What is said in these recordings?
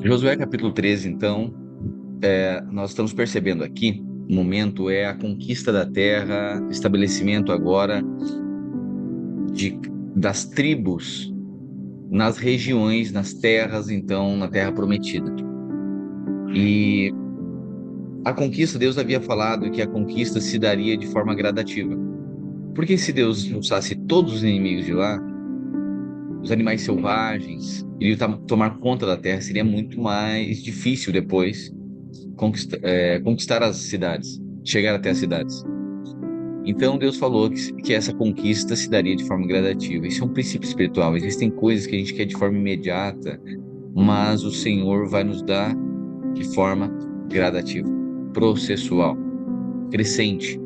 Josué capítulo 13, então, nós estamos percebendo aqui, o momento é a conquista da terra, estabelecimento agora de, das tribos nas regiões, nas terras, então, na terra prometida. E a conquista, Deus havia falado que a conquista se daria de forma gradativa. Porque se Deus expulsasse todos os inimigos de lá, os animais selvagens iriam tomar conta da terra, seria muito mais difícil depois conquistar as cidades, chegar até as cidades. Então Deus falou que essa conquista se daria de forma gradativa. Isso é um princípio espiritual. Existem coisas que a gente quer de forma imediata, mas o Senhor vai nos dar de forma gradativa, processual, crescente.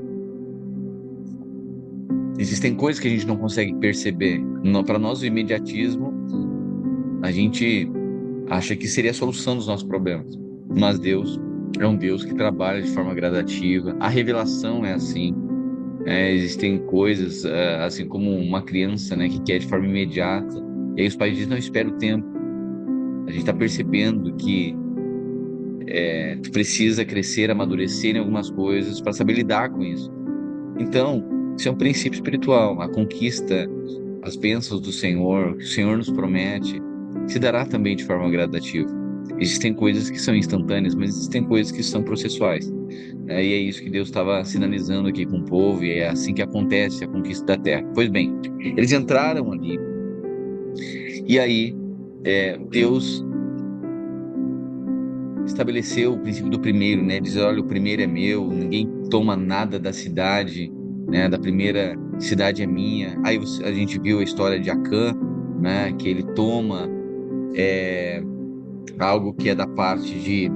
Existem coisas que a gente não consegue perceber. Para nós, o imediatismo, a gente acha que seria a solução dos nossos problemas. Mas Deus é um Deus que trabalha de forma gradativa. A revelação é assim. Existem coisas, assim como uma criança, né, que quer de forma imediata. E aí os pais dizem, não, espera o tempo. A gente está percebendo que tu precisa crescer, amadurecer em algumas coisas para saber lidar com isso. Então, isso é um princípio espiritual. A conquista, as bênçãos do Senhor, que o Senhor nos promete, se dará também de forma gradativa. Existem coisas que são instantâneas, mas existem coisas que são processuais. E é isso que Deus estava sinalizando aqui com o povo, e é assim que acontece a conquista da terra. Pois bem, eles entraram ali, e aí Deus estabeleceu o princípio do primeiro, né? Diz, olha, o primeiro é meu, ninguém toma nada da cidade, né? Da primeira cidade é minha. Aí a gente viu a história de Acã, né? Que ele toma algo que é da parte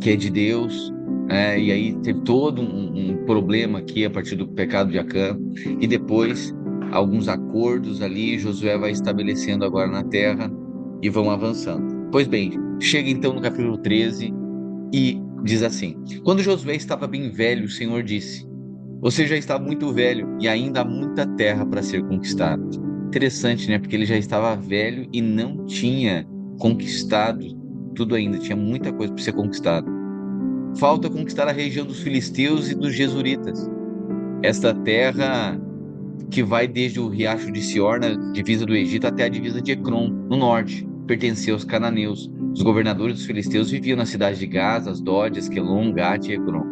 que é de Deus, e aí teve todo um problema aqui a partir do pecado de Acã, e depois alguns acordos ali, Josué vai estabelecendo agora na terra e vão avançando. Pois bem, chega então no capítulo 13 e diz assim: Quando Josué estava bem velho, o Senhor disse: Você já está muito velho e ainda há muita terra para ser conquistada. Interessante, né? Porque ele já estava velho e não tinha conquistado tudo ainda, tinha muita coisa para ser conquistada. Falta conquistar a região dos filisteus e dos jesuritas. Esta terra que vai desde o riacho de Sior, na divisa do Egito, até a divisa de Ecrom, no norte, pertencia aos cananeus. Os governadores dos filisteus viviam nas cidades de Gaza, Asdod, Asquelon, Gate e Ecrom.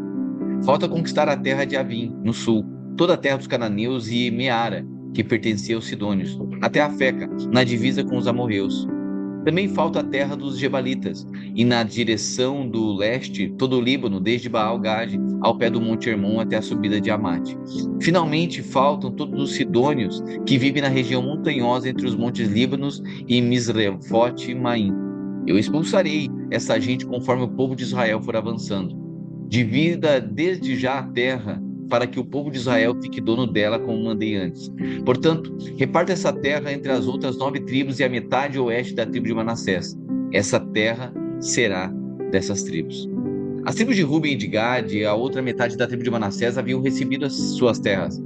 Falta conquistar a terra de Avim, no sul, toda a terra dos cananeus e Meara, que pertencia aos sidônios, até a Feca, na divisa com os amorreus. Também falta a terra dos Gebalitas, e na direção do leste, todo o Líbano, desde Baal-Gade ao pé do Monte Hermon até a subida de Amate. Finalmente, faltam todos os sidônios, que vivem na região montanhosa entre os montes Líbanos e Misrefote e Maim. Eu expulsarei essa gente conforme o povo de Israel for avançando. Divida desde já a terra, para que o povo de Israel fique dono dela como mandei antes. Portanto, reparta essa terra entre as outras 9 tribos e a metade oeste da tribo de Manassés. Essa terra será dessas tribos. As tribos de Ruben e de Gad e a outra metade da tribo de Manassés haviam recebido as suas terras,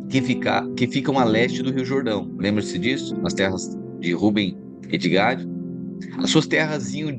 que ficam a leste do Rio Jordão. Lembra-se disso? As terras de Ruben e de Gad. As suas terras iam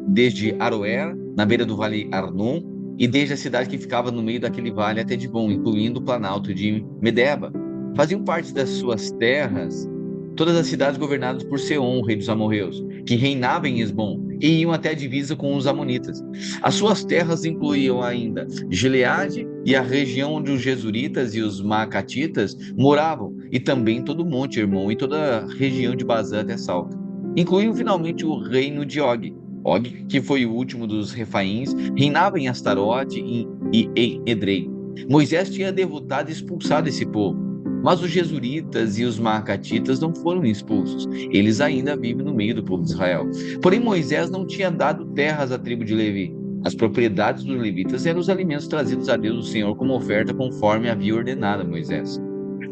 desde Aroer, na beira do vale Arnon, e desde a cidade que ficava no meio daquele vale até Dibon, incluindo o planalto de Medeba. Faziam parte das suas terras todas as cidades governadas por Seom, rei dos amorreus, que reinava em Esbom, e iam até a divisa com os amonitas. As suas terras incluíam ainda Gileade e a região onde os jesuritas e os maacatitas moravam, e também todo o monte Hermon e toda a região de Bazã até Salca. Incluiu finalmente o reino de Og. Og, que foi o último dos Refaíns, reinava em Astarote e em Edrei. Moisés tinha derrotado e expulsado esse povo, mas os jesuritas e os maacatitas não foram expulsos. Eles ainda vivem no meio do povo de Israel. Porém, Moisés não tinha dado terras à tribo de Levi. As propriedades dos levitas eram os alimentos trazidos a Deus do Senhor como oferta, conforme havia ordenado a Moisés.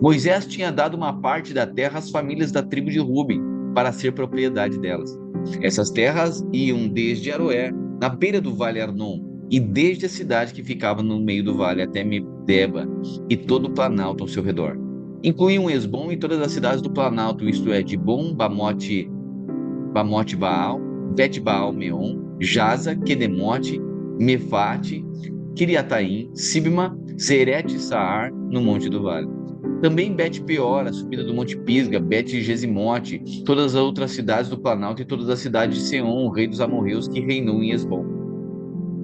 Moisés tinha dado uma parte da terra às famílias da tribo de Ruben, para ser propriedade delas. Essas terras iam desde Aroer, na beira do vale Arnon, e desde a cidade que ficava no meio do vale até Medeba, e todo o planalto ao seu redor. incluíam Hesbom e todas as cidades do Planalto, isto é, Dibon, Bamote Baal, Bet-Baal Meon, Jaza, Quedemote, Mefate, Kiriataim, Sibma, Zerete e Saar, no Monte do Vale. Também Bet-Peor, a subida do Monte Pisga, Bet-Gesimote, todas as outras cidades do Planalto e todas as cidades de Seom, o rei dos amorreus, que reinou em Hesbom.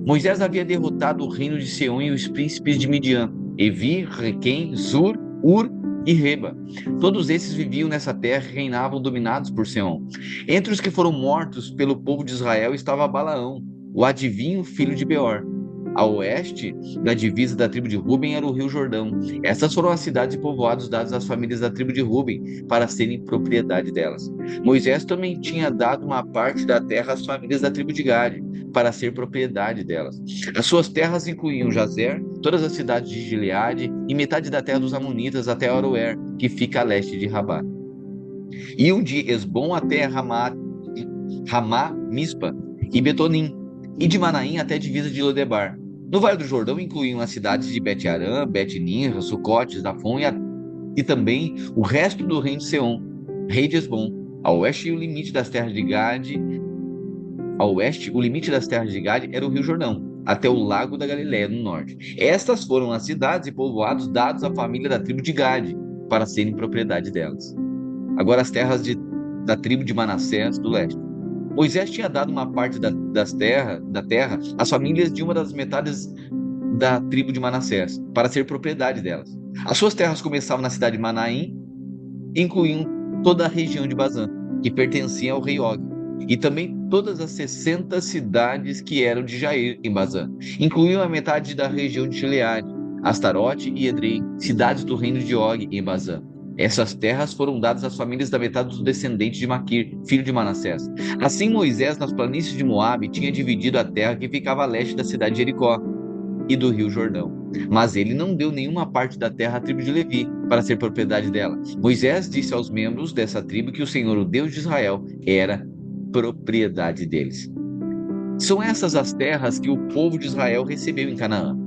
Moisés havia derrotado o reino de Seom e os príncipes de Midian, Evi, Requem, Zur, Ur e Reba. Todos esses viviam nessa terra e reinavam dominados por Seom. Entre os que foram mortos pelo povo de Israel estava Balaão, o adivinho filho de Beor. A oeste da divisa da tribo de Ruben era o rio Jordão. Essas foram as cidades e povoados dados às famílias da tribo de Ruben para serem propriedade delas. Moisés também tinha dado uma parte da terra às famílias da tribo de Gade para ser propriedade delas. As suas terras incluíam Jazer, todas as cidades de Gileade e metade da terra dos Amonitas até Aroer, que fica a leste de Rabá. Iam de Hesbom até Ramá, Mispa e Betonim, e de Manaim até a divisa de Lodebar. No Vale do Jordão incluíam as cidades de Bet-Arã, Bet-Nimra, Sucote, Zafon e também o resto do reino de Seom, rei de Hesbom. A oeste, o limite das terras de Gade era o rio Jordão, até o lago da Galileia no norte. Estas foram as cidades e povoados dados à família da tribo de Gade para serem propriedade delas. Agora as terras da tribo de Manassés do leste. Moisés tinha dado uma parte da terra às famílias de uma das metades da tribo de Manassés, para ser propriedade delas. As suas terras começavam na cidade de Manaim, incluindo toda a região de Bazã, que pertencia ao rei Og, e também todas as 60 cidades que eram de Jair, em Bazã. Incluíam a metade da região de Gileade, Astarote e Edrei, cidades do reino de Og, em Bazã. Essas terras foram dadas às famílias da metade dos descendentes de Maquir, filho de Manassés. Assim Moisés, nas planícies de Moabe, tinha dividido a terra que ficava a leste da cidade de Jericó e do rio Jordão. Mas ele não deu nenhuma parte da terra à tribo de Levi, para ser propriedade dela. Moisés disse aos membros dessa tribo que o Senhor, o Deus de Israel, era propriedade deles. São essas as terras que o povo de Israel recebeu em Canaã.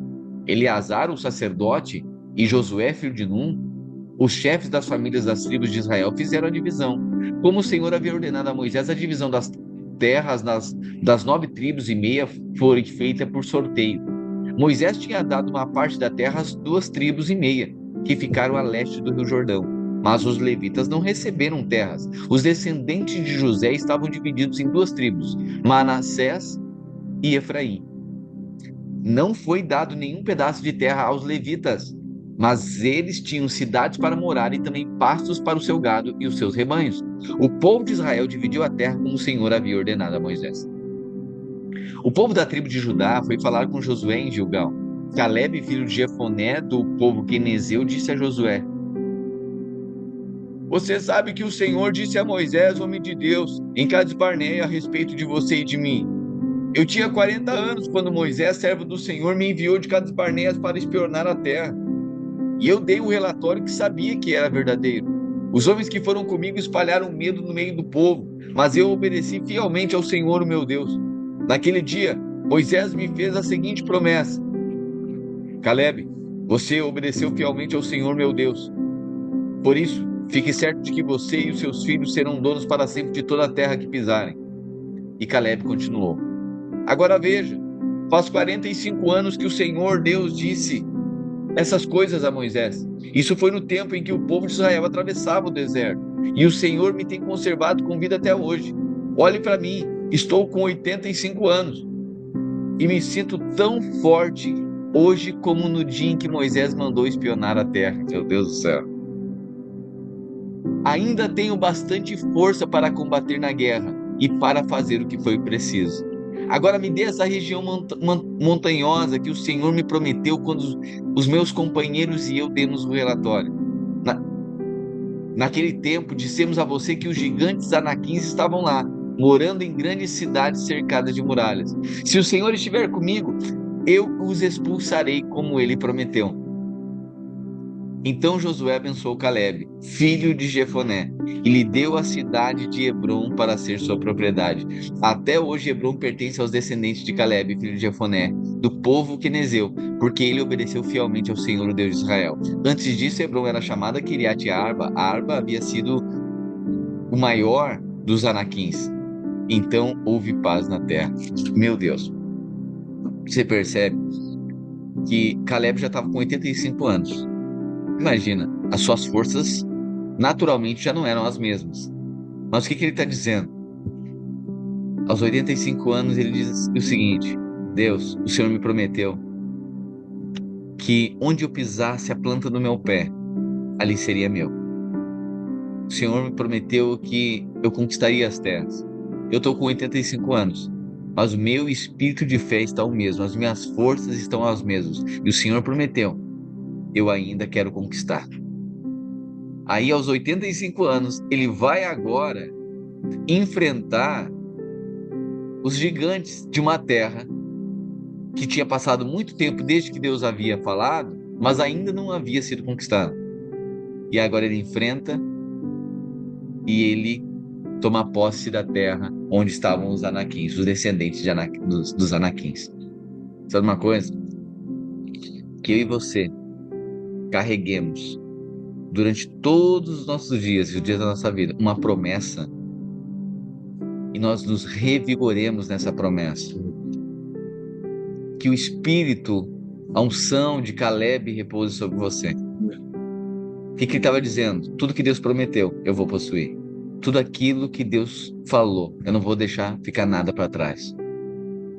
Eleazar, o sacerdote, e Josué, filho de Num, os chefes das famílias das tribos de Israel, fizeram a divisão. Como o Senhor havia ordenado a Moisés, a divisão das terras das 9 tribos e meia foi feita por sorteio. Moisés tinha dado uma parte da terra às 2 tribos e meia, que ficaram a leste do rio Jordão. Mas os levitas não receberam terras. Os descendentes de José estavam divididos em 2 tribos, Manassés e Efraim. Não foi dado nenhum pedaço de terra aos levitas, mas eles tinham cidades para morar e também pastos para o seu gado e os seus rebanhos. O povo de Israel dividiu a terra como o Senhor havia ordenado a Moisés. O povo da tribo de Judá foi falar com Josué em Gilgal. Calebe, filho de Jefoné, do povo quenezeu, disse a Josué: Você sabe que o Senhor disse a Moisés, homem de Deus, em Cades Barneia, a respeito de você e de mim. Eu tinha 40 anos quando Moisés, servo do Senhor, me enviou de Cades Barneias para espionar a terra. E eu dei um relatório que sabia que era verdadeiro. Os homens que foram comigo espalharam medo no meio do povo, mas eu obedeci fielmente ao Senhor, o meu Deus. Naquele dia, Moisés me fez a seguinte promessa: Calebe, você obedeceu fielmente ao Senhor, meu Deus. Por isso, fique certo de que você e os seus filhos serão donos para sempre de toda a terra que pisarem. E Calebe continuou: Agora veja, faz 45 anos que o Senhor Deus disse essas coisas a Moisés. Isso foi no tempo em que o povo de Israel atravessava o deserto. E o Senhor me tem conservado com vida até hoje. Olhe para mim, estou com 85 anos. E me sinto tão forte hoje como no dia em que Moisés mandou espionar a terra. Meu Deus do céu. Ainda tenho bastante força para combater na guerra e para fazer o que foi preciso. Agora me dê essa região montanhosa que o Senhor me prometeu quando os meus companheiros e eu demos o relatório. Naquele tempo, dissemos a você que os gigantes anaquins estavam lá, morando em grandes cidades cercadas de muralhas. Se o Senhor estiver comigo, eu os expulsarei como ele prometeu. Então Josué abençoou Calebe, filho de Jefoné, e lhe deu a cidade de Hebrom para ser sua propriedade. Até hoje Hebrom pertence aos descendentes de Calebe, filho de Jefoné, do povo quenezeu, porque ele obedeceu fielmente ao Senhor, o Deus de Israel. Antes disso, Hebrom era chamada Kiriat Arba. Arba havia sido o maior dos anaquins. Então houve paz na terra. Meu Deus, você percebe que Calebe já estava com 85 anos. Imagina, as suas forças naturalmente já não eram as mesmas. Mas o que ele está dizendo? Aos 85 anos ele diz o seguinte: Deus, o Senhor me prometeu que onde eu pisasse a planta do meu pé, ali seria meu. O Senhor me prometeu que eu conquistaria as terras. Eu estou com 85 anos, mas o meu espírito de fé está o mesmo, as minhas forças estão as mesmas. E o Senhor prometeu, eu ainda quero conquistar. Aí, aos 85 anos, ele vai agora enfrentar os gigantes de uma terra que tinha passado muito tempo desde que Deus havia falado, mas ainda não havia sido conquistada. E agora ele enfrenta e ele toma posse da terra onde estavam os anaquins, os descendentes dos anaquins. Sabe uma coisa? Que eu e você carreguemos durante todos os nossos dias e os dias da nossa vida uma promessa e nós nos revigoremos nessa promessa. Que o Espírito, a unção de Calebe repouse sobre você. O que ele estava dizendo? Tudo que Deus prometeu, eu vou possuir. Tudo aquilo que Deus falou, eu não vou deixar ficar nada para trás.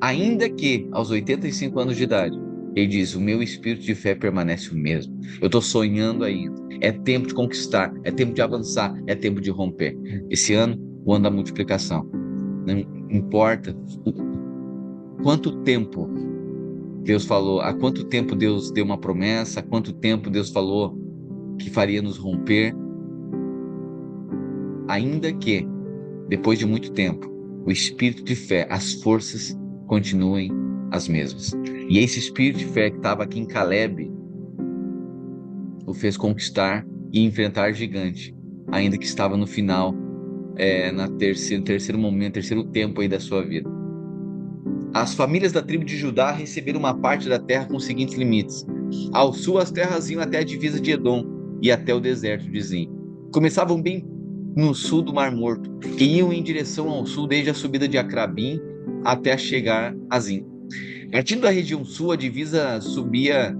Ainda que, aos 85 anos de idade, ele diz, o meu espírito de fé permanece o mesmo. Eu estou sonhando ainda. É tempo de conquistar, é tempo de avançar, é tempo de romper. Esse ano, o ano da multiplicação. Não importa quanto tempo Deus falou, há quanto tempo Deus deu uma promessa, há quanto tempo Deus falou que faria nos romper. Ainda que, depois de muito tempo, o espírito de fé, as forças continuem as mesmas. E esse espírito de fé que estava aqui em Calebe o fez conquistar e enfrentar gigante, ainda que estava no final, na terceiro momento, terceiro tempo aí da sua vida. As famílias da tribo de Judá receberam uma parte da terra com os seguintes limites. Ao sul, as terras iam até a divisa de Edom e até o deserto de Zin. Começavam bem no sul do Mar Morto e iam em direção ao sul desde a subida de Acrabim até chegar a Zin. Partindo da região sul, a divisa subia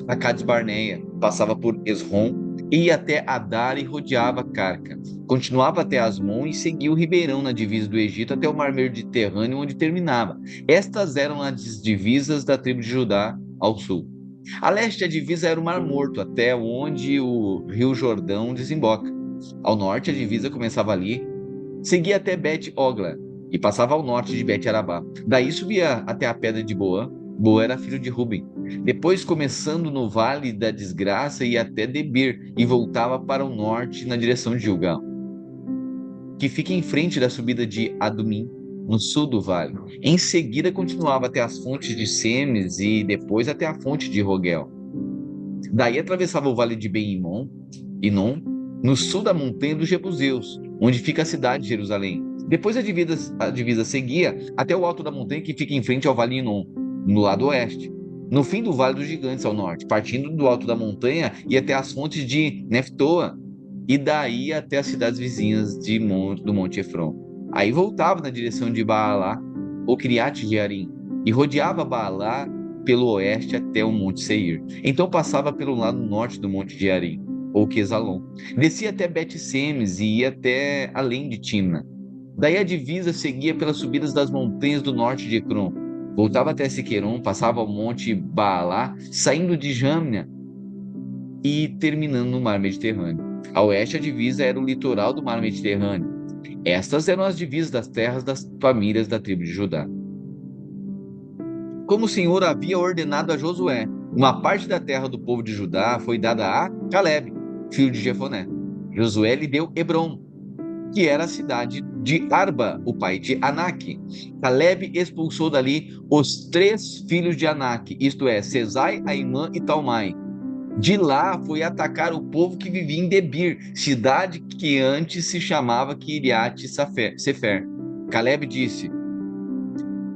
a Cades Barneia, passava por Esrom, ia até Adar e rodeava Carca. Continuava até Asmon e seguia o ribeirão na divisa do Egito até o Mar Mediterrâneo, onde terminava. Estas eram as divisas da tribo de Judá ao sul. A leste, a divisa era o Mar Morto, até onde o rio Jordão desemboca. Ao norte, a divisa começava ali, seguia até Bet-Ogla e passava ao norte de Bet-Arabá. Daí subia até a pedra de Boã. Boã era filho de Ruben. Depois, começando no Vale da Desgraça, ia até Debir e voltava para o norte na direção de Gilgal, que fica em frente da subida de Adumim, no sul do vale. Em seguida, continuava até as fontes de Semes e depois até a fonte de Rogel. Daí atravessava o vale de Ben-Inom, no sul da montanha dos Jebuseus, onde fica a cidade de Jerusalém. Depois a divisa seguia até o alto da montanha que fica em frente ao vale Inom, no lado oeste. No fim do Vale dos Gigantes ao norte, partindo do alto da montanha e até as fontes de Neftoa, e daí até as cidades vizinhas do Monte Efron. Aí voltava na direção de Baalá, ou Criate Jearim, e rodeava Baalá pelo oeste até o Monte Seir. Então passava pelo lado norte do Monte Jearim, ou Quesalon. Descia até Bet-Semes e ia até além de Timna. Daí a divisa seguia pelas subidas das montanhas do norte de Ecrom. Voltava até Siqueron, passava ao Monte Baalá, saindo de Jamnia e terminando no Mar Mediterrâneo. A oeste, a divisa era o litoral do Mar Mediterrâneo. Estas eram as divisas das terras das famílias da tribo de Judá. Como o Senhor havia ordenado a Josué, uma parte da terra do povo de Judá foi dada a Calebe, filho de Jefoné. Josué lhe deu Hebrom, que era a cidade de Arba, o pai de Anak. Calebe expulsou dali os 3 filhos de Anak, isto é, Sesai, Aimã e Talmai. De lá foi atacar o povo que vivia em Debir, cidade que antes se chamava Kiriat Sefer. Caleb disse: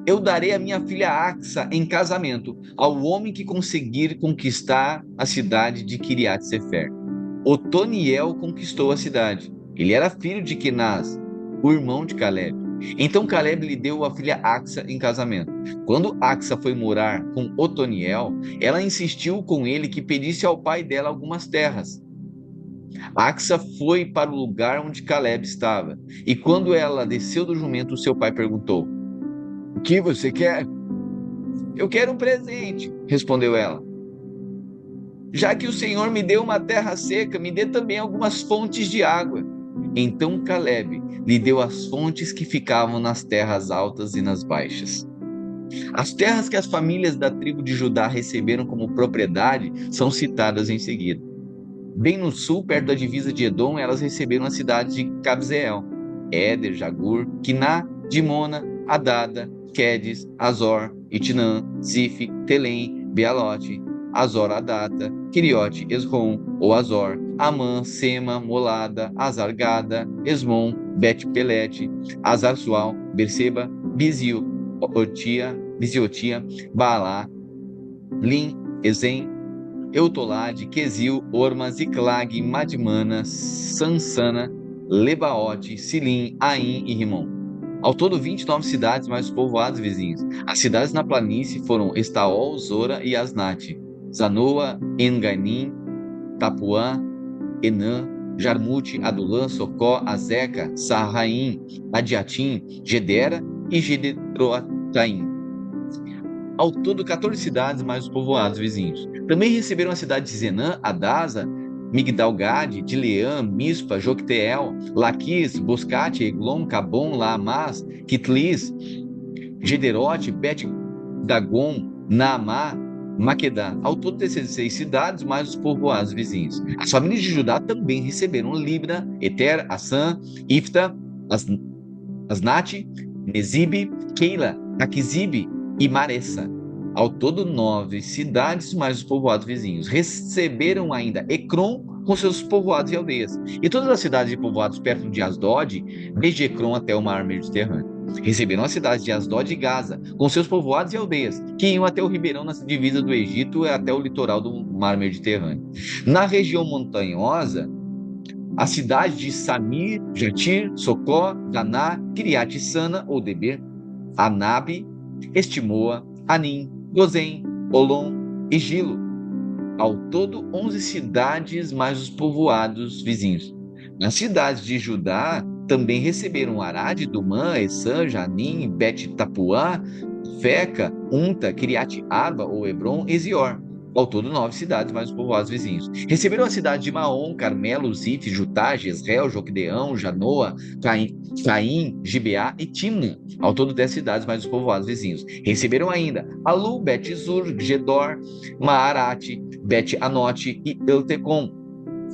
Eu darei a minha filha Axa em casamento ao homem que conseguir conquistar a cidade de Kiriat Sefer. Otoniel conquistou a cidade. Ele era filho de Kenaz, o irmão de Caleb. Então Caleb lhe deu a filha Axa em casamento. Quando Axa foi morar com Otoniel, ela insistiu com ele que pedisse ao pai dela algumas terras. Axa foi para o lugar onde Caleb estava. E quando ela desceu do jumento, seu pai perguntou: O que você quer? Eu quero um presente, respondeu ela. Já que o Senhor me deu uma terra seca, me dê também algumas fontes de água. Então Caleb lhe deu as fontes que ficavam nas terras altas e nas baixas. As terras que as famílias da tribo de Judá receberam como propriedade são citadas em seguida. Bem no sul, perto da divisa de Edom, elas receberam a cidade de Cabzeel, Éder, Jagur, Quiná, Dimona, Adada, Quedes, Azor, Itnã, Zif, Telém, Bealote, Azor Adata, Quiriote, Esrom, ou Azor, Amã, Sema, Molada, Azargada, Esmon, Bet-Pelete, Azar-Sual, Berseba, Biziotia, Baalá, Lim, Ezem, Eutolade, Quesil, Orma, Ziclag, Madmana, Sansana, Lebaote, Silim, Aim e Rimon. Ao todo, 29 cidades mais os povoados vizinhos. As cidades na planície foram Estaol, Zora e Asnate, Zanoa, Enganim, Tapuã, Enã, Jarmute, Adulã, Socó, Azeca, Sarraim, Adiatim, Gedera e Gederotaim. Ao todo, 14 cidades mais os povoados vizinhos. Também receberam a cidade de Zenã, Adasa, Migdal-Gade, Dileã, Mispa, Jocteel, Laquis, Boscate, Eglon, Cabon, Laamás, Kitlis, Gederote, Bet-Dagon, Naamá, Maquedá. Ao todo, 16 cidades mais os povoados vizinhos. As famílias de Judá também receberam Libna, Eter, Assã, Ifta, Asnate, Nezibe, Keila, Aquisibe e Maressa. Ao todo, 9 cidades mais os povoados vizinhos. Receberam ainda Ecrom com seus povoados e aldeias. E todas as cidades e povoados perto de Asdod, desde Ecrom até o mar Mediterrâneo. Receberam as cidades de Asdod e Gaza, com seus povoados e aldeias, que iam até o ribeirão na divisa do Egito e até o litoral do mar Mediterrâneo. Na região montanhosa, a cidade de Samir, Jatir, Socó, Daná, Kiriat-Sana ou Deber, Anabe, Estimoa, Anim, Gozém, Olom e Gilo. Ao todo, 11 cidades mais os povoados vizinhos. Nas cidades de Judá também receberam Arad, Dumã, Essã, Janim, Bet-Tapuã, Feca, Unta, Kiriat-Arba ou Hebron e Zior. Ao todo, 9 cidades mais os povoados vizinhos. Receberam a cidade de Maom, Carmelo, Zif, Jutá, Jezreel, Joquedeão, Janoa, Caim, Gibeá e Timna. Ao todo, 10 cidades mais os povoados vizinhos. Receberam ainda Alu, Bet-Zur, Gedor, Maarate, Bet-Anote e Eltecom.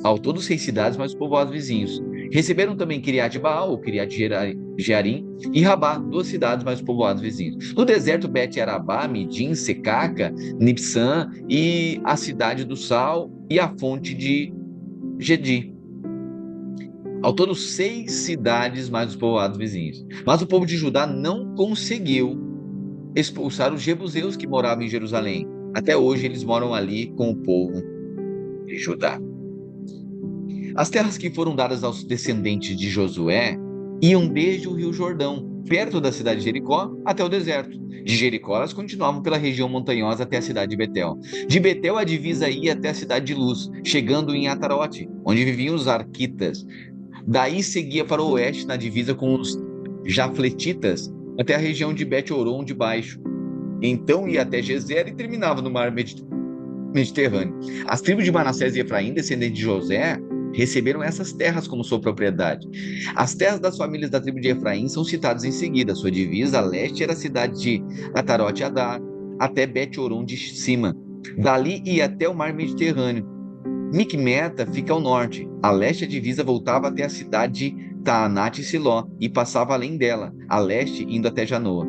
Ao todo, 6 cidades mais os povoados vizinhos. Receberam também Kiriat-Baal, ou Kiriat-Jearim, e Rabá, 2 cidades mais os povoados vizinhos. No deserto, Bet-Arabá, Midim, Secaca, Nibsã e a cidade do Sal e a fonte de Gedi. Ao todo, 6 cidades mais os povoados vizinhos. Mas o povo de Judá não conseguiu expulsar os jebuseus que moravam em Jerusalém. Até hoje, eles moram ali com o povo de Judá. As terras que foram dadas aos descendentes de Josué iam desde o rio Jordão, perto da cidade de Jericó, até o deserto. De Jericó, elas continuavam pela região montanhosa até a cidade de Betel. De Betel, a divisa ia até a cidade de Luz, chegando em Atarote, onde viviam os arquitas. Daí seguia para o oeste, na divisa com os jafletitas, até a região de Bet-Horon de baixo. Então ia até Gezer e terminava no mar Mediterrâneo. As tribos de Manassés e Efraim, descendentes de José, receberam essas terras como sua propriedade. As terras das famílias da tribo de Efraim são citadas em seguida. Sua divisa a leste era a cidade de Atarote Adar, até Bet-Horon de cima. Dali ia até o mar Mediterrâneo. Micmeta fica ao norte. A leste a divisa voltava até a cidade de Taanate e Siló e passava além dela, a leste indo até Janoa.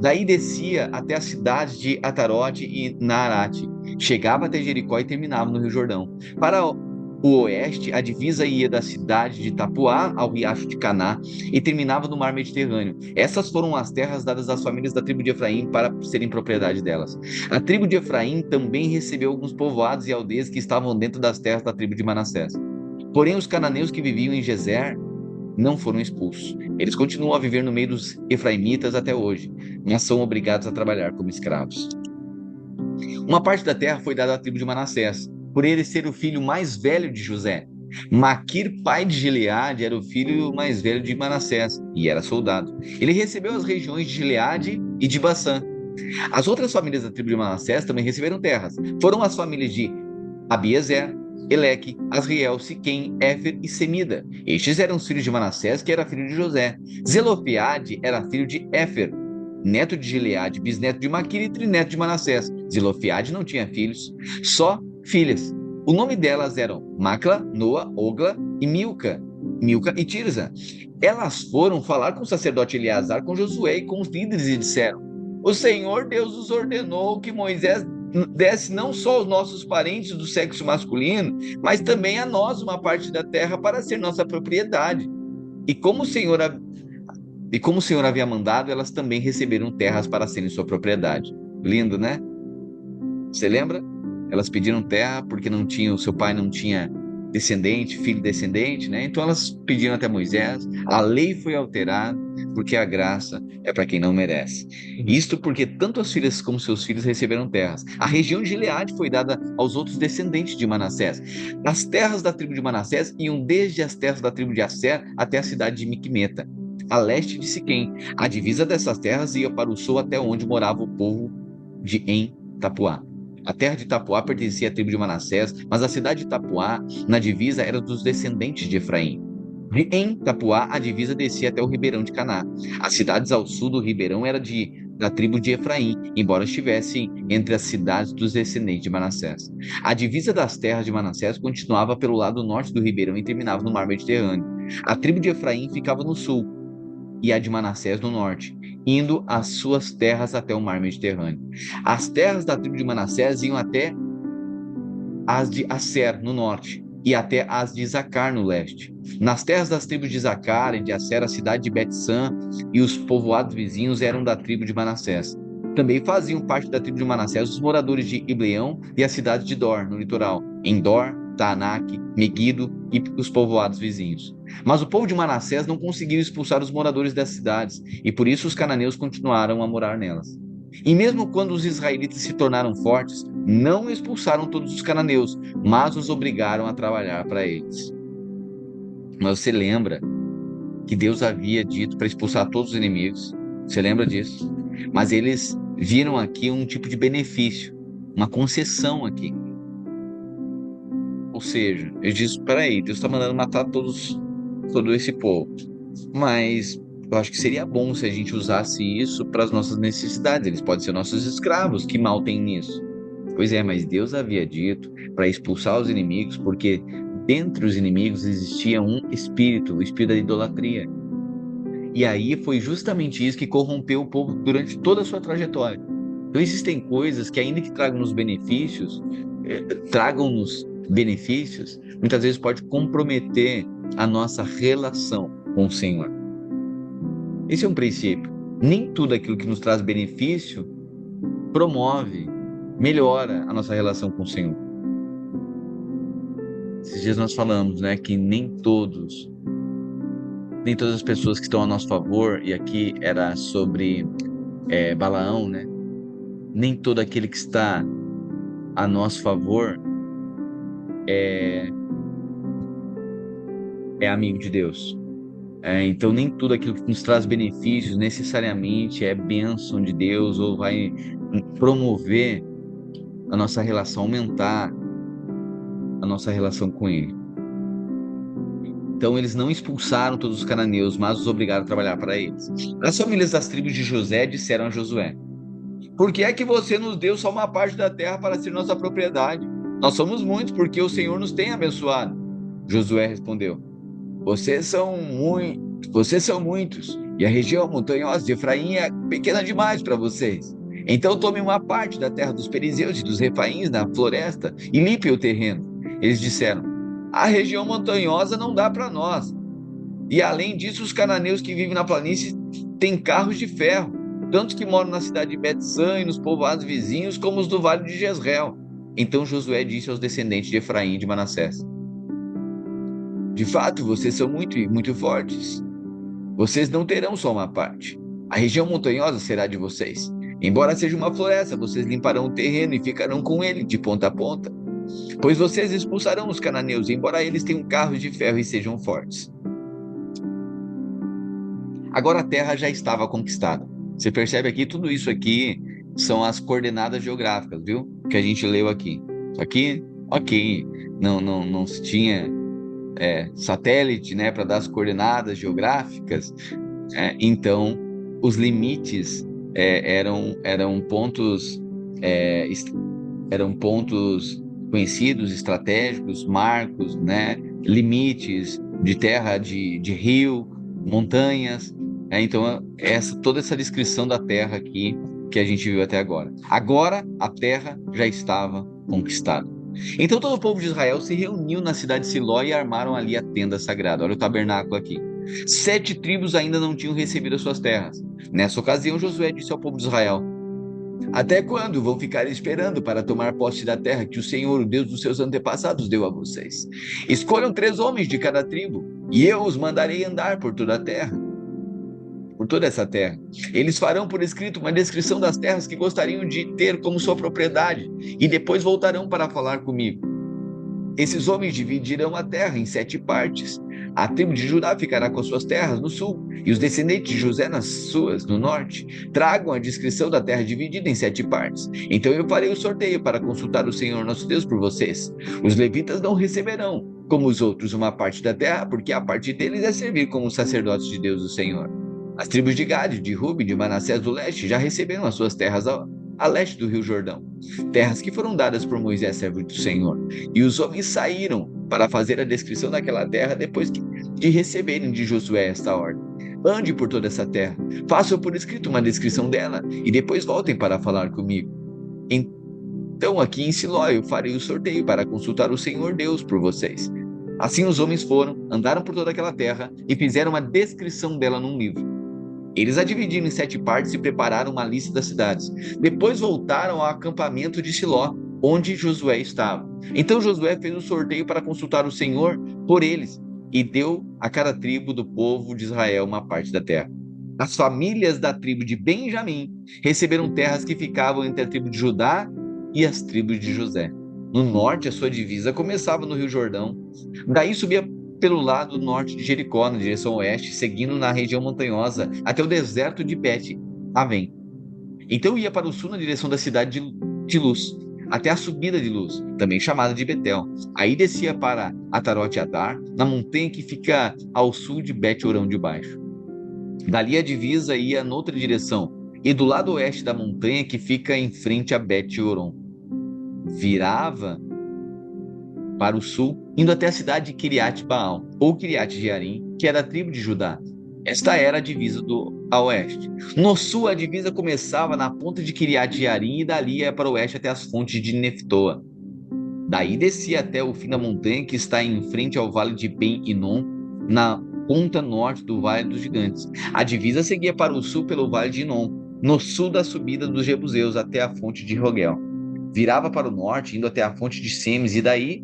Daí descia até a cidade de Atarote e Naarate chegava até Jericó e terminava no Rio Jordão. Para o oeste, a divisa ia da cidade de Tapuá ao riacho de Caná e terminava no mar Mediterrâneo. Essas foram as terras dadas às famílias da tribo de Efraim para serem propriedade delas. A tribo de Efraim também recebeu alguns povoados e aldeias que estavam dentro das terras da tribo de Manassés. Porém, os cananeus que viviam em Gezer não foram expulsos. Eles continuam a viver no meio dos efraimitas até hoje, mas são obrigados a trabalhar como escravos. Uma parte da terra foi dada à tribo de Manassés, por ele ser o filho mais velho de José. Maquir, pai de Gileade, era o filho mais velho de Manassés e era soldado. Ele recebeu as regiões de Gileade e de Bassã. As outras famílias da tribo de Manassés também receberam terras. Foram as famílias de Abiezer, Eleque, Asriel, Siquém, Éfer e Semida. Estes eram os filhos de Manassés, que era filho de José. Zelofeade era filho de Éfer, neto de Gileade, bisneto de Maquir e trineto de Manassés. Zelofeade não tinha filhos, só filhas. O nome delas eram Macla, Noa, Ogla e Milca e Tirza. Elas foram falar com o sacerdote Eleazar, com Josué e com os líderes e disseram: o Senhor Deus nos ordenou que Moisés desse não só aos nossos parentes do sexo masculino, mas também a nós uma parte da terra para ser nossa propriedade. E como o Senhor havia mandado, elas também receberam terras para serem sua propriedade. Lindo, né? Você lembra? Elas pediram terra porque o seu pai não tinha descendente, filho descendente, né? Então elas pediram até Moisés. A lei foi alterada porque a graça é para quem não merece. Isto porque tanto as filhas como seus filhos receberam terras. A região de Gileade foi dada aos outros descendentes de Manassés. As terras da tribo de Manassés iam desde as terras da tribo de Asser até a cidade de Miquimeta, a leste de Siquém. A divisa dessas terras ia para o sul até onde morava o povo de Tapuá. A terra de Tapuá pertencia à tribo de Manassés, mas a cidade de Tapuá, na divisa, era dos descendentes de Efraim. Em Tapuá, a divisa descia até o ribeirão de Caná. As cidades ao sul do ribeirão eram da tribo de Efraim, embora estivessem entre as cidades dos descendentes de Manassés. A divisa das terras de Manassés continuava pelo lado norte do ribeirão e terminava no mar Mediterrâneo. A tribo de Efraim ficava no sul e a de Manassés no norte, indo às suas terras até o mar Mediterrâneo. As terras da tribo de Manassés iam até as de Asser no norte e até as de Isacar no leste. Nas terras das tribos de Isacar e de Asser, a cidade de Bet-San e os povoados vizinhos eram da tribo de Manassés. Também faziam parte da tribo de Manassés os moradores de Ibleão e a cidade de Dor, no litoral, em Dor, Taanac, Meguido e os povoados vizinhos. Mas o povo de Manassés não conseguiu expulsar os moradores das cidades, e por isso os cananeus continuaram a morar nelas. E mesmo quando os israelitas se tornaram fortes, não expulsaram todos os cananeus, mas os obrigaram a trabalhar para eles. Mas você lembra que Deus havia dito para expulsar todos os inimigos? Você lembra disso? Mas eles viram aqui um tipo de benefício, uma concessão aqui. Ou seja, eu disse: peraí, Deus está mandando matar todo esse povo. Mas eu acho que seria bom se a gente usasse isso para as nossas necessidades. Eles podem ser nossos escravos, que mal tem nisso? Pois é, mas Deus havia dito para expulsar os inimigos, porque dentre os inimigos existia um espírito, o espírito da idolatria. E aí foi justamente isso que corrompeu o povo durante toda a sua trajetória. Então existem coisas que, ainda que tragam-nos benefícios, muitas vezes pode comprometer a nossa relação com o Senhor. Esse é um princípio. Nem tudo aquilo que nos traz benefício melhora a nossa relação com o Senhor. Esses dias nós falamos, né, que nem todas as pessoas que estão a nosso favor, e aqui era sobre Balaão, né? Nem todo aquele que está a nosso favor é amigo de Deus. Então, nem tudo aquilo que nos traz benefícios necessariamente é bênção de Deus ou vai promover a nossa relação, aumentar a nossa relação com Ele. Então, eles não expulsaram todos os cananeus, mas os obrigaram a trabalhar para eles. As famílias das tribos de José disseram a Josué: por que é que você nos deu só uma parte da terra para ser nossa propriedade? Nós somos muitos, porque o Senhor nos tem abençoado. Josué respondeu: vocês são muitos, e a região montanhosa de Efraim é pequena demais para vocês. Então tome uma parte da terra dos perizeus e dos refaíns na floresta e limpe o terreno. Eles disseram: a região montanhosa não dá para nós. E além disso, os cananeus que vivem na planície têm carros de ferro, tanto que moram na cidade de Bet-San e nos povoados vizinhos, como os do vale de Jezreel. Então Josué disse aos descendentes de Efraim e de Manassés: de fato, vocês são muito fortes. Vocês não terão só uma parte. A região montanhosa será de vocês. Embora seja uma floresta, vocês limparão o terreno e ficarão com ele de ponta a ponta. Pois vocês expulsarão os cananeus, embora eles tenham carros de ferro e sejam fortes. Agora a terra já estava conquistada. Você percebe aqui, tudo isso aqui são as coordenadas geográficas, viu? Que a gente leu aqui. Aqui, ok, não se tinha satélite, né, para dar as coordenadas geográficas. Então, os limites eram pontos conhecidos, estratégicos, marcos, né, limites de terra, de rio, montanhas. Então, toda essa descrição da terra aqui que a gente viu até agora. Agora, a terra já estava conquistada. Então, todo o povo de Israel se reuniu na cidade de Siló e armaram ali a tenda sagrada. Olha o tabernáculo aqui. 7 tribos ainda não tinham recebido as suas terras. Nessa ocasião, Josué disse ao povo de Israel: até quando vão ficar esperando para tomar posse da terra que o Senhor, o Deus dos seus antepassados, deu a vocês? Escolham 3 homens de cada tribo, e eu os mandarei andar por toda a terra, por toda essa terra. Eles farão por escrito uma descrição das terras que gostariam de ter como sua propriedade, e depois voltarão para falar comigo. Esses homens dividirão a terra em 7 partes. A tribo de Judá ficará com as suas terras no sul, e os descendentes de José nas suas, no norte. Tragam a descrição da terra dividida em 7 partes. Então eu farei o sorteio para consultar o Senhor nosso Deus por vocês. Os levitas não receberão, como os outros, uma parte da terra, porque a parte deles é servir como sacerdotes de Deus, o Senhor. As tribos de Gade, de Ruben, de Manassés do leste já receberam as suas terras a leste do rio Jordão, terras que foram dadas por Moisés, servo do Senhor. E os homens saíram para fazer a descrição daquela terra depois de receberem de Josué esta ordem. Ande por toda essa terra, façam por escrito uma descrição dela e depois voltem para falar comigo. Então aqui em Siló eu farei o sorteio para consultar o Senhor Deus por vocês. Assim os homens foram, andaram por toda aquela terra e fizeram uma descrição dela num livro. Eles a dividiram em 7 partes e prepararam uma lista das cidades. Depois voltaram ao acampamento de Siló, onde Josué estava. Então Josué fez o sorteio para consultar o Senhor por eles e deu a cada tribo do povo de Israel uma parte da terra. As famílias da tribo de Benjamim receberam terras que ficavam entre a tribo de Judá e as tribos de José. No norte, a sua divisa começava no rio Jordão. Daí subia pelo lado norte de Jericó, na direção oeste, seguindo na região montanhosa até o deserto de Bet-Avém. Então ia para o sul na direção da cidade de Luz, até a subida de Luz, também chamada de Betel. Aí descia para Atarote-Adar, na montanha que fica ao sul de Bet-Orão de Baixo. Dali a divisa ia noutra direção, e do lado oeste da montanha que fica em frente a Bet-Orão. Virava para o sul, indo até a cidade de Kiriat-Baal, ou Kiriat-Jearim, que era a tribo de Judá. Esta era a divisa a oeste. No sul, a divisa começava na ponta de Kiriat-Jearim e dali ia para o oeste até as fontes de Neftoa. Daí descia até o fim da montanha que está em frente ao vale de Ben-Inom, na ponta norte do Vale dos Gigantes. A divisa seguia para o sul pelo vale de Inom, no sul da subida dos Jebuseus até a fonte de Rogel. Virava para o norte, indo até a fonte de Semes e daí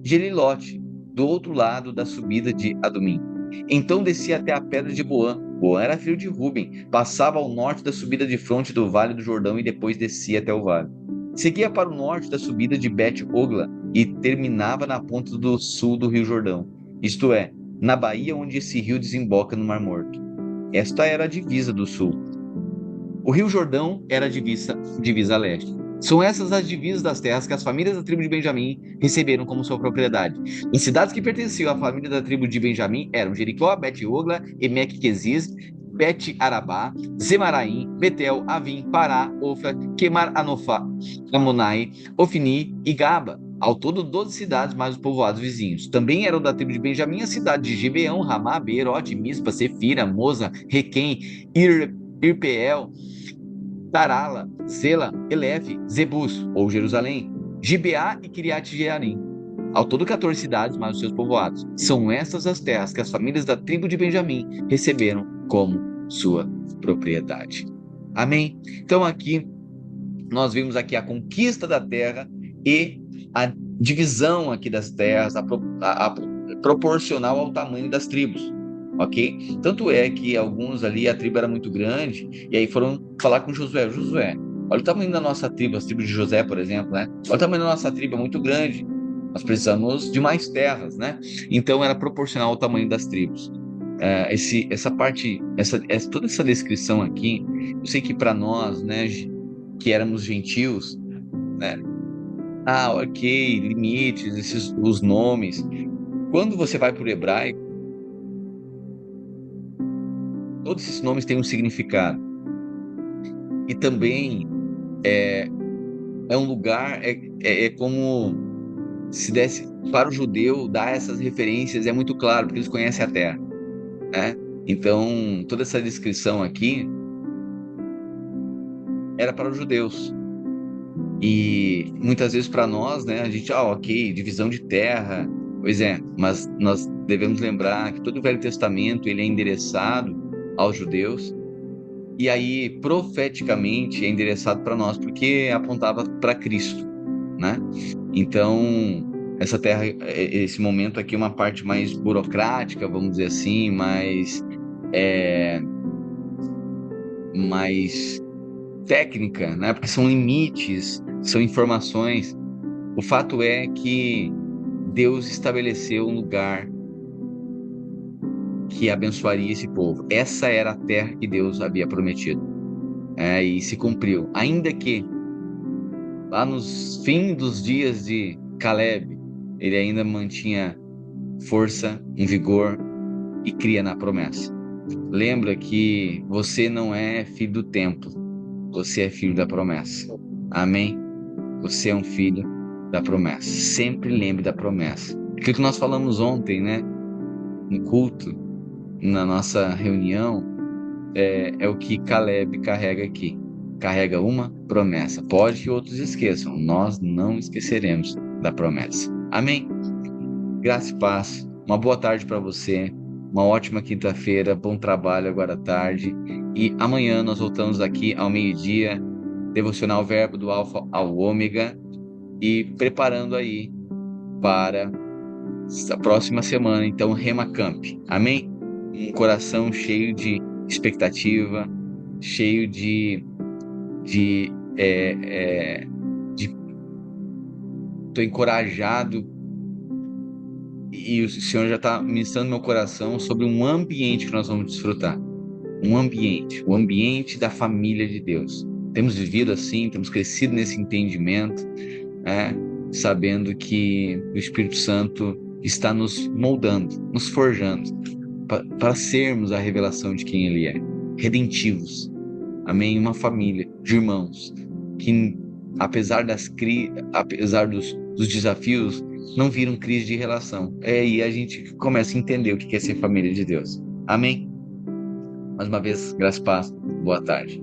Gelilote, do outro lado da subida de Adumim. Então descia até a pedra de Boã. Boã era filho de Ruben, passava ao norte da subida de fronte do Vale do Jordão e depois descia até o vale. Seguia para o norte da subida de Bet-Ogla e terminava na ponta do sul do rio Jordão, isto é, na baía onde esse rio desemboca no Mar Morto. Esta era a divisa do sul. O rio Jordão era a divisa a leste. São essas as divisas das terras que as famílias da tribo de Benjamim receberam como sua propriedade. As cidades que pertenciam à família da tribo de Benjamim eram Jericó, Bet-Ogla, Emek-Queziz, Bet-Arabá, Zemaraim, Betel, Avim, Pará, Ofra, Quemar-Anofá, Amonai, Ofni e Gaba. Ao todo, 12 cidades, mais os povoados vizinhos. Também eram da tribo de Benjamim as cidades de Gibeão, Ramá, Beerote, Mispa, Sefira, Moza, Requém, Irpeel, Tarala, Zela, Eleve, Zebus, ou Jerusalém, Gibeá e Kiriat Jearim. Ao todo 14 cidades, mais os seus povoados. São estas as terras que as famílias da tribo de Benjamim receberam como sua propriedade. Amém? Então aqui nós vimos aqui a conquista da terra e a divisão aqui das terras, proporcional ao tamanho das tribos, ok? Tanto é que alguns ali, a tribo era muito grande, e aí foram falar com Josué, Josué, olha o tamanho da nossa tribo, as tribos de José, por exemplo, né? Olha o tamanho da nossa tribo, é muito grande, nós precisamos de mais terras, né? Então era proporcional ao tamanho das tribos. Essa parte, toda essa descrição aqui, eu sei que para nós, né, que éramos gentios, né? Ah, ok, limites, os nomes. Quando você vai para o hebraico, todos esses nomes têm um significado. E também é um lugar, é como se desse para o judeu dar essas referências, é muito claro, porque eles conhecem a terra, né? Então, toda essa descrição aqui era para os judeus. E muitas vezes para nós, né, a gente, ok, divisão de terra, pois é, mas nós devemos lembrar que todo o Velho Testamento ele é endereçado aos judeus, e aí profeticamente é endereçado para nós, porque apontava para Cristo, né? Então, essa terra, esse momento aqui é uma parte mais burocrática, vamos dizer assim, mais técnica, né? Porque são limites, são informações. O fato é que Deus estabeleceu um lugar que abençoaria esse povo. Essa era a terra que Deus havia prometido. E se cumpriu. Ainda que lá nos fins dos dias de Caleb, ele ainda mantinha força, um vigor e cria na promessa. Lembra que você não é filho do templo, você é filho da promessa. Amém? Você é um filho da promessa. Sempre lembre da promessa. Aquilo que nós falamos ontem, né? No culto, na nossa reunião, é o que Caleb carrega aqui. Carrega uma promessa. Pode que outros esqueçam, nós não esqueceremos da promessa. Amém? Graça e paz. Uma boa tarde para você. Uma ótima quinta-feira. Bom trabalho agora à tarde. E amanhã nós voltamos aqui ao meio-dia. Devocional Verbo do Alfa ao Ômega. E preparando aí para a próxima semana, então, Rema Camp. Amém? Um coração cheio de expectativa, cheio de tô encorajado, e o Senhor já está ministrando no meu coração sobre um ambiente que nós vamos desfrutar. Um ambiente, o ambiente da família de Deus. Temos vivido assim, temos crescido nesse entendimento, sabendo que o Espírito Santo está nos moldando, nos forjando, para sermos a revelação de quem Ele é. Redentivos. Amém? Uma família de irmãos que, apesar dos desafios, não viram crise de relação. E a gente começa a entender o que é ser família de Deus. Amém? Mais uma vez, graça e paz. Boa tarde.